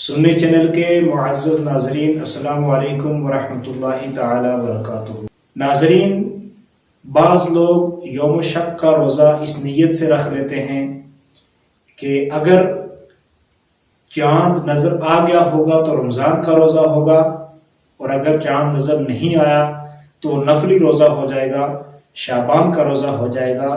سنی channel کے معزز ناظرین، السلام علیکم ورحمۃ اللہ تعالی وبرکاتہ۔ ناظرین، بعض لوگ یوم شک کا روزہ اس نیت سے رکھ لیتے ہیں کہ اگر چاند نظر آ گیا ہوگا تو رمضان کا روزہ ہوگا، اور اگر چاند نظر نہیں آیا تو نفلی روزہ ہو جائے گا، شعبان کا روزہ ہو جائے گا۔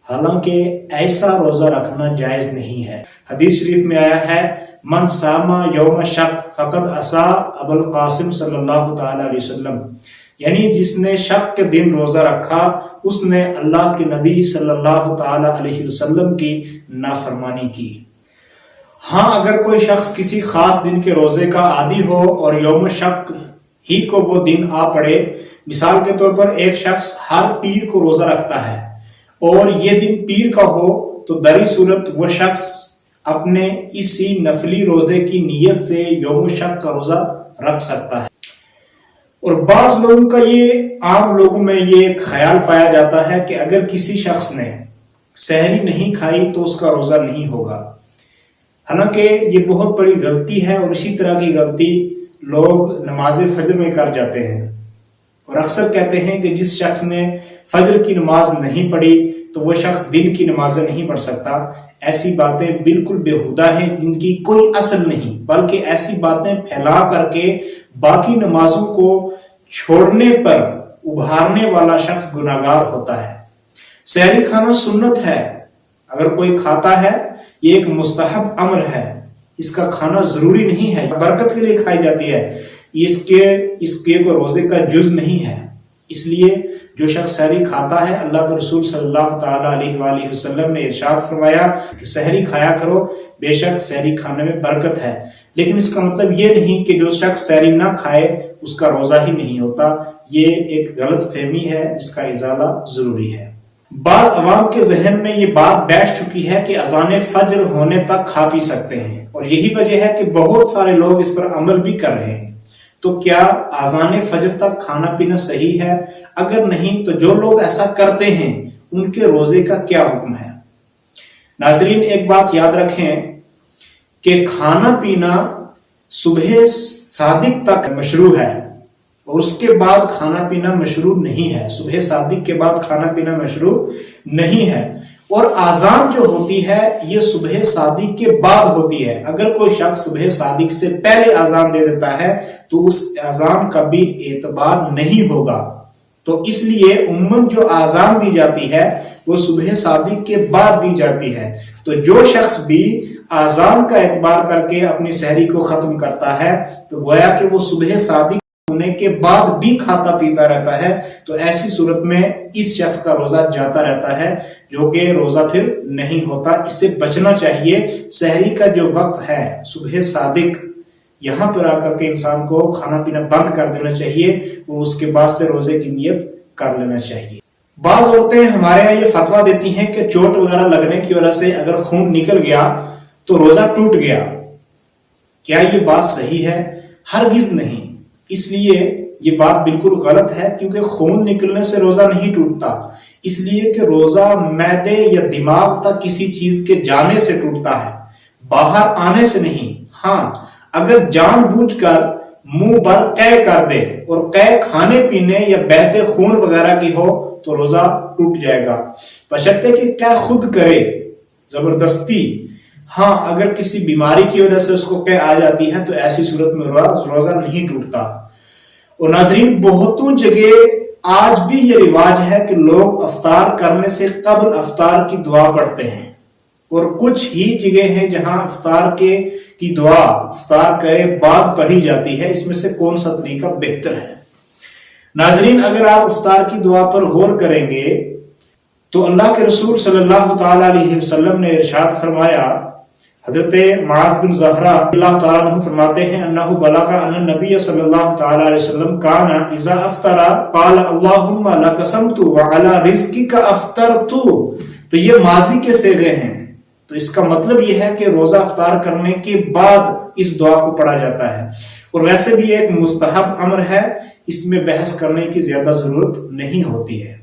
حالانکہ ایسا روزہ رکھنا جائز نہیں ہے۔ حدیث شریف میں آیا ہے، من ساما یوم شک فقد عصا ابو القاسم صلی اللہ تعالی علیہ وسلم، یعنی جس نے شک کے دن روزہ رکھا اس نے اللہ کے نبی صلی اللہ تعالی علیہ وسلم کی نافرمانی کی۔ ہاں، اگر کوئی شخص کسی خاص دن کے روزے کا عادی ہو اور یوم شک ہی کو وہ دن آ پڑے، مثال کے طور پر ایک شخص ہر پیر کو روزہ رکھتا ہے اور یہ دن پیر کا ہو، تو دری صورت وہ شخص اپنے اسی نفلی روزے کی نیت سے یوم شک کا روزہ رکھ سکتا ہے۔ اور بعض لوگوں کا عام لوگوں میں یہ ایک خیال پایا جاتا ہے کہ اگر کسی شخص نے سحری نہیں کھائی تو اس کا روزہ نہیں ہوگا۔ حالانکہ یہ بہت بڑی غلطی ہے، اور اسی طرح کی غلطی لوگ نماز فجر میں کر جاتے ہیں، اور اکثر کہتے ہیں کہ جس شخص نے فجر کی نماز نہیں پڑھی تو وہ شخص دن کی نمازیں نہیں پڑھ سکتا۔ ایسی باتیں بالکل بیہودہ ہیں جن کی کوئی اصل نہیں، بلکہ ایسی باتیں پھیلا کر کے باقی نمازوں کو چھوڑنے پر ابھارنے والا شخص گناہگار ہوتا ہے۔ سحری کھانا سنت ہے، اگر کوئی کھاتا ہے یہ ایک مستحب امر ہے، اس کا کھانا ضروری نہیں ہے، برکت کے لیے کھائی جاتی ہے، اس کے کو روزے کا جز نہیں ہے۔ اس لیے جو شخص سحری کھاتا ہے، اللہ کے رسول صلی اللہ تعالی علیہ وآلہ وسلم نے ارشاد فرمایا کہ سحری کھایا کرو، بے شک سحری کھانے میں برکت ہے۔ لیکن اس کا مطلب یہ نہیں کہ جو شخص سحری نہ کھائے اس کا روزہ ہی نہیں ہوتا، یہ ایک غلط فہمی ہے، اس کا ازالہ ضروری ہے۔ بعض عوام کے ذہن میں یہ بات بیٹھ چکی ہے کہ اذان فجر ہونے تک کھا پی سکتے ہیں، اور یہی وجہ ہے کہ بہت سارے لوگ اس پر عمل بھی کر رہے ہیں۔ تو کیا اذان فجر تک کھانا پینا صحیح ہے؟ اگر نہیں تو جو لوگ ایسا کرتے ہیں ان کے روزے کا کیا حکم ہے؟ ناظرین، ایک بات یاد رکھیں کہ کھانا پینا صبح صادق تک مشروع ہے، اور اس کے بعد کھانا پینا مشروع نہیں ہے۔ صبح صادق کے بعد کھانا پینا مشروع نہیں ہے، اور اذان جو ہوتی ہے یہ صبح صادق کے بعد ہوتی ہے۔ اگر کوئی شخص صبح صادق سے پہلے اذان دے دیتا ہے تو اس اذان کا بھی اعتبار نہیں ہوگا۔ تو اس لیے عموماً جو اذان دی جاتی ہے وہ صبح صادق کے بعد دی جاتی ہے۔ تو جو شخص بھی اذان کا اعتبار کر کے اپنی سحری کو ختم کرتا ہے تو گویا کہ وہ صبح صادق ہونے کے بعد بھی کھاتا پیتا رہتا ہے، تو ایسی صورت میں اس شخص کا روزہ جاتا رہتا ہے، جو کہ روزہ پھر نہیں ہوتا۔ اس سے بچنا چاہیے۔ سحری کا جو وقت ہے صبح صادق، یہاں پر آ کر کے انسان کو کھانا پینا بند کر دینا چاہیے، وہ اس کے بعد سے روزے کی نیت کر لینا چاہیے۔ بعض عورتیں ہمارے یہاں یہ فتویٰ دیتی ہیں کہ چوٹ وغیرہ لگنے کی وجہ سے اگر خون نکل گیا تو روزہ ٹوٹ گیا۔ کیا یہ بات صحیح ہے؟ ہرگز نہیں۔ اس لیے یہ بات بالکل غلط ہے، کیونکہ خون نکلنے سے روزہ نہیں ٹوٹتا، اس لیے کہ روزہ معدے یا دماغ تک کسی چیز کے جانے سے ٹوٹتا ہے، باہر آنے سے نہیں۔ ہاں، اگر جان بوجھ کر منہ بھر قے کر دے اور قے کھانے پینے یا بہتے خون وغیرہ کی ہو تو روزہ ٹوٹ جائے گا، بشرطے کہ قے خود کرے زبردستی۔ ہاں، اگر کسی بیماری کی وجہ سے اس کو قے آ جاتی ہے تو ایسی صورت میں روزہ نہیں ٹوٹتا۔ اور ناظرین، بہتوں جگہ آج بھی یہ رواج ہے کہ لوگ افطار کرنے سے قبل افطار کی دعا پڑھتے ہیں، اور کچھ ہی جگہ ہیں جہاں افطار کی دعا افطار کرے بعد پڑھی جاتی ہے۔ اس میں سے کون سا طریقہ بہتر ہے؟ ناظرین، اگر آپ افطار کی دعا پر غور کریں گے تو اللہ کے رسول صلی اللہ تعالی علیہ وسلم نے ارشاد فرمایا، حضرت معاذ بن زہرہ اللہ تعالیٰ عنہ فرماتے ہیں، انہ بلغ ان النبی صلی اللہ تعالی علیہ وسلم کان اذا افطر قال اللہم لک صمت وعلی رزقک افطرت۔ تو یہ ماضی کے صیغے ہیں، تو اس کا مطلب یہ ہے کہ روزہ افطار کرنے کے بعد اس دعا کو پڑھا جاتا ہے، اور ویسے بھی ایک مستحب امر ہے، اس میں بحث کرنے کی زیادہ ضرورت نہیں ہوتی ہے۔